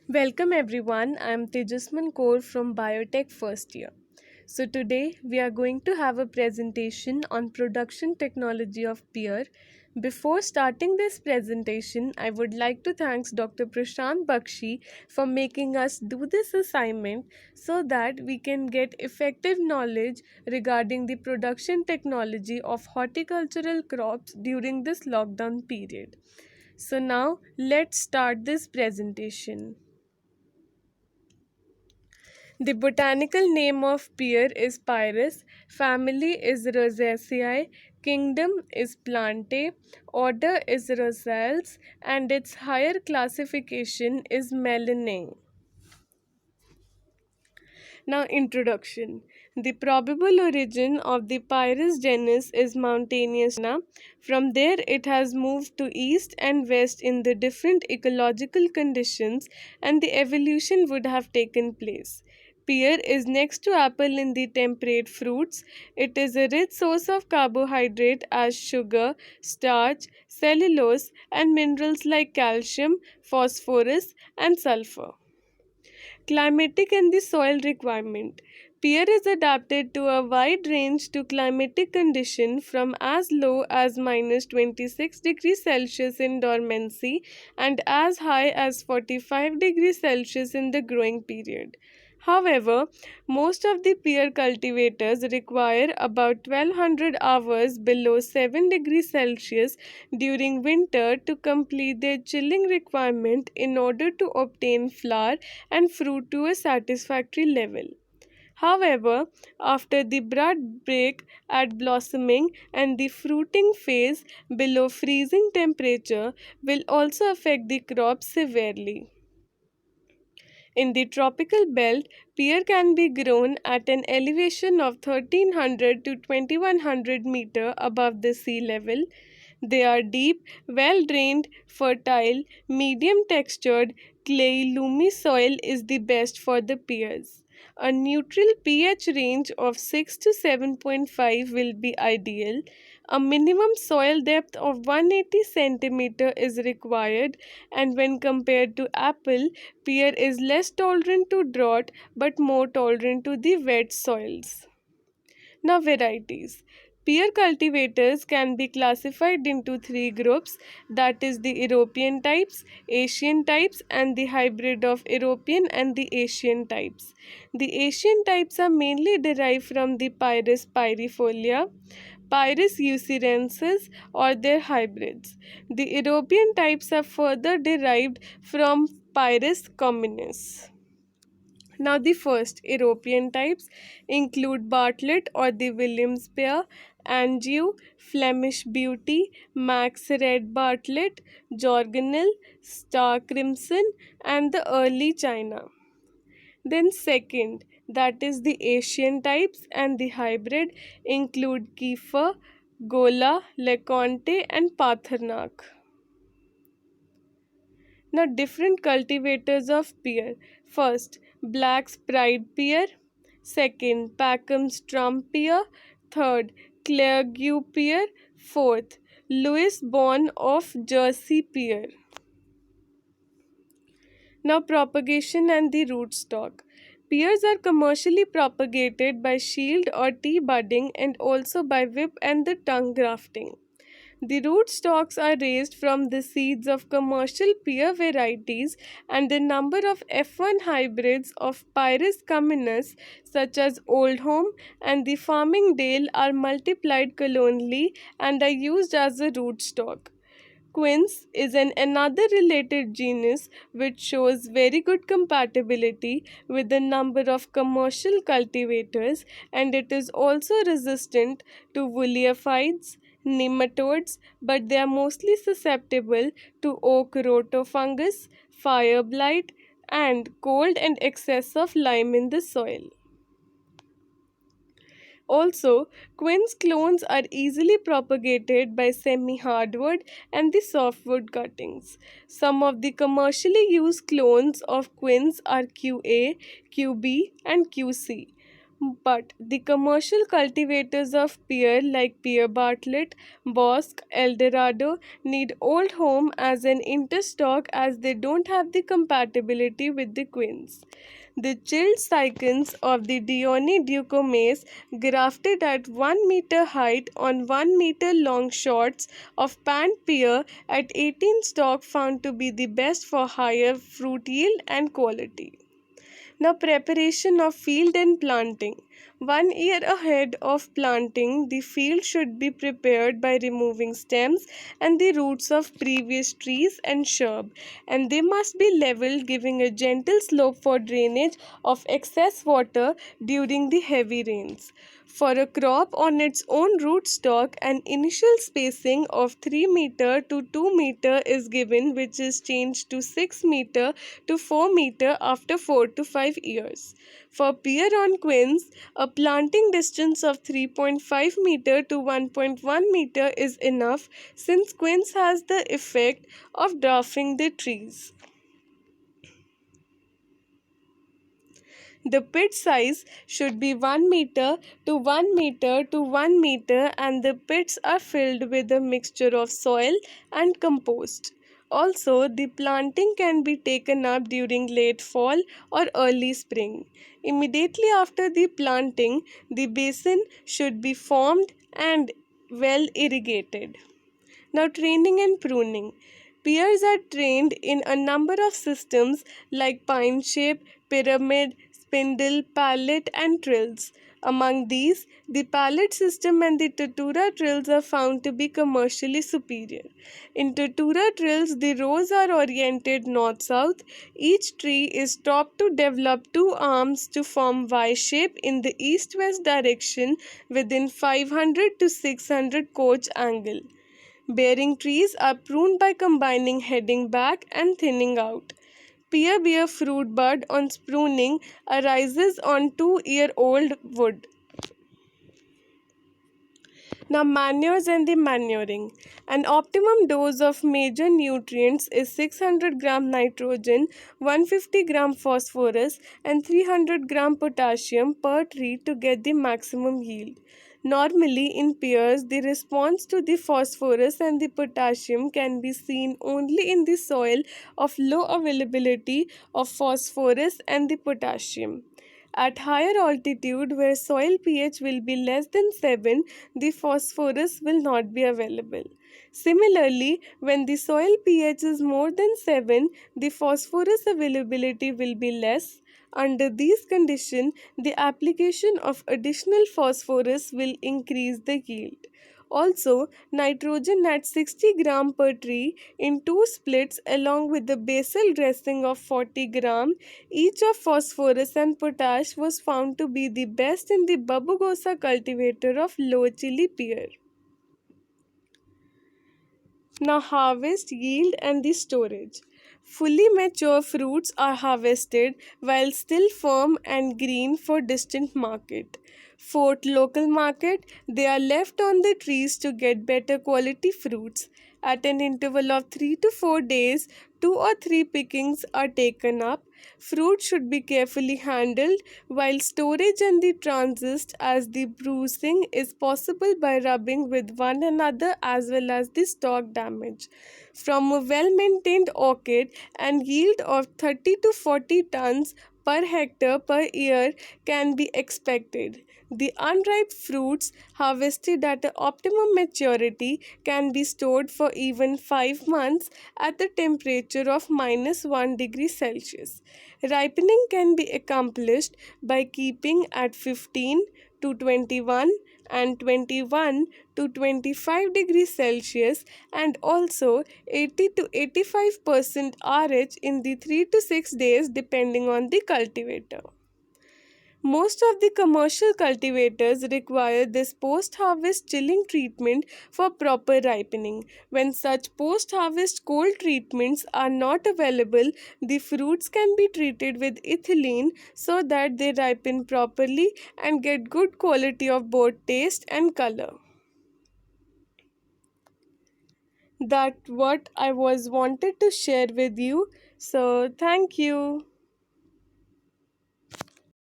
Welcome everyone. I am Tejasman Kour from Biotech first year. So today we are going to have a presentation on production technology of Pear. Before starting this presentation, I would like to thank Dr. Prashant Bakshi for making us do this assignment so that we can get effective knowledge regarding the production technology of horticultural crops during this lockdown period. So now let's start this presentation. The botanical name of pear is Pyrus, family is Rosaceae, kingdom is Plantae, order is Rosales, and its higher classification is Melanae. Now, introduction. The probable origin of the Pyrus genus is mountainous. From there, it has moved to east and west in the different ecological conditions, and the evolution would have taken place. Pear is next to apple in the temperate fruits. It is a rich source of carbohydrate as sugar, starch, cellulose, and minerals like calcium, phosphorus, and sulfur. Climatic and the soil requirement. Pear is adapted to a wide range to climatic condition from as low as minus 26 degrees Celsius in dormancy and as high as 45 degrees Celsius in the growing period. However, most of the pear cultivators require about 1200 hours below 7 degrees Celsius during winter to complete their chilling requirement in order to obtain flower and fruit to a satisfactory level. However, after the bud break at blossoming and the fruiting phase below freezing temperature will also affect the crop severely. In the tropical belt, pear can be grown at an elevation of 1300 to 2100 meter above the sea level. They are deep, well drained, fertile, medium textured, clayey loamy soil is the best for the pears. A neutral pH range of 6 to 7.5 will be ideal. A minimum soil depth of 180 cm is required, and when compared to apple, pear is less tolerant to drought but more tolerant to the wet soils. Now, varieties. Pear cultivators can be classified into three groups, that is, the European types, Asian types, and the hybrid of European and the Asian types. The Asian types are mainly derived from the Pyrus pyrifolia, Pyrus eucerensis, or their hybrids. The European types are further derived from Pyrus communis. Now, the first European types include Bartlett or the Williams pear, Anjou, Flemish Beauty, Max Red Bartlett, Jorginal, Star Crimson, and the early China. Then, second, that is the Asian types and the hybrid include Kiefer, Gola, Leconte, and Pasternak. Now, different cultivators of pear. First, Black's Pride pear. Second, Packham's Trump pear. Third, Clergue pear. Fourth, Louis Born of Jersey pear. Now, propagation and the rootstock. Pears are commercially propagated by shield or tea budding and also by whip and the tongue grafting. The rootstocks are raised from the seeds of commercial pear varieties, and the number of F1 hybrids of Pyrus communis, such as Old Home and the Farming Dale, are multiplied clonally and are used as a rootstock. Quince is another related genus which shows very good compatibility with a number of commercial cultivators, and it is also resistant to woolly aphids, nematodes, but they are mostly susceptible to oak rooto fungus, fire blight, and cold and excess of lime in the soil. Also, quince clones are easily propagated by semi-hardwood and the softwood cuttings. Some of the commercially used clones of quince are QA, QB, and QC. But the commercial cultivators of pear like Pear Bartlett, Bosque, Eldorado need Old Home as an interstock as they don't have the compatibility with the Quince. The chilled cycons of the Dione Ducomace grafted at 1 meter height on 1 meter long shoots of pant pear at 18 stalk found to be the best for higher fruit yield and quality. Now, preparation of field and planting. 1 year ahead of planting, the field should be prepared by removing stems and the roots of previous trees and shrub, and they must be leveled, giving a gentle slope for drainage of excess water during the heavy rains. For a crop on its own rootstock, an initial spacing of 3 meter to 2 meter is given, which is changed to 6 meter to 4 meter after 4 to 5 years. For pear on quince, a planting distance of 3.5 meter to 1.1 meter is enough since quince has the effect of dwarfing the trees. The pit size should be 1 meter to 1 meter to 1 meter, and the pits are filled with a mixture of soil and compost. Also, the planting can be taken up during late fall or early spring. Immediately after the planting, the basin should be formed and well irrigated. Now, training and pruning. Pears are trained in a number of systems like pine shape, pyramid, spindle, pallet, and trills. Among these, the pallet system and the Tatura trills are found to be commercially superior. In Tatura trills, the rows are oriented north-south. Each tree is topped to develop two arms to form Y shape in the east-west direction within 500 to 600 coach angle. Bearing trees are pruned by combining heading back and thinning out. Pear bear fruit bud on pruning arises on 2-year-old wood. Now, manures and the manuring. An optimum dose of major nutrients is 600 gram nitrogen, 150 gram phosphorus, and 300 gram potassium per tree to get the maximum yield. Normally, in pears, the response to the phosphorus and the potassium can be seen only in the soil of low availability of phosphorus and the potassium. At higher altitude, where soil pH will be less than 7, the phosphorus will not be available. Similarly, when the soil pH is more than 7, the phosphorus availability will be less. Under these conditions, the application of additional phosphorus will increase the yield. Also, nitrogen at 60 gram per tree in two splits along with the basal dressing of 40 gram each of phosphorus and potash was found to be the best in the Babugosa cultivator of low chili pear. Now, harvest, yield, and the storage. Fully mature fruits are harvested while still firm and green for distant market. For local market, they are left on the trees to get better quality fruits. At an interval of 3 to 4 days, 2 or 3 pickings are taken up. Fruit should be carefully handled while storage and the transit, as the bruising is possible by rubbing with one another as well as the stalk damage. From a well-maintained orchid, an yield of 30 to 40 tons per hectare per year can be expected. The unripe fruits harvested at optimum maturity can be stored for even 5 months at the temperature of -1 degree Celsius. Ripening can be accomplished by keeping at 15 to 21 and 21 to 25 degrees Celsius, and also 80 to 85% RH in the 3 to 6 days depending on the cultivator. Most of the commercial cultivators require this post-harvest chilling treatment for proper ripening. When such post-harvest cold treatments are not available, the fruits can be treated with ethylene so that they ripen properly and get good quality of both taste and color. That what I was wanted to share with you. So thank you.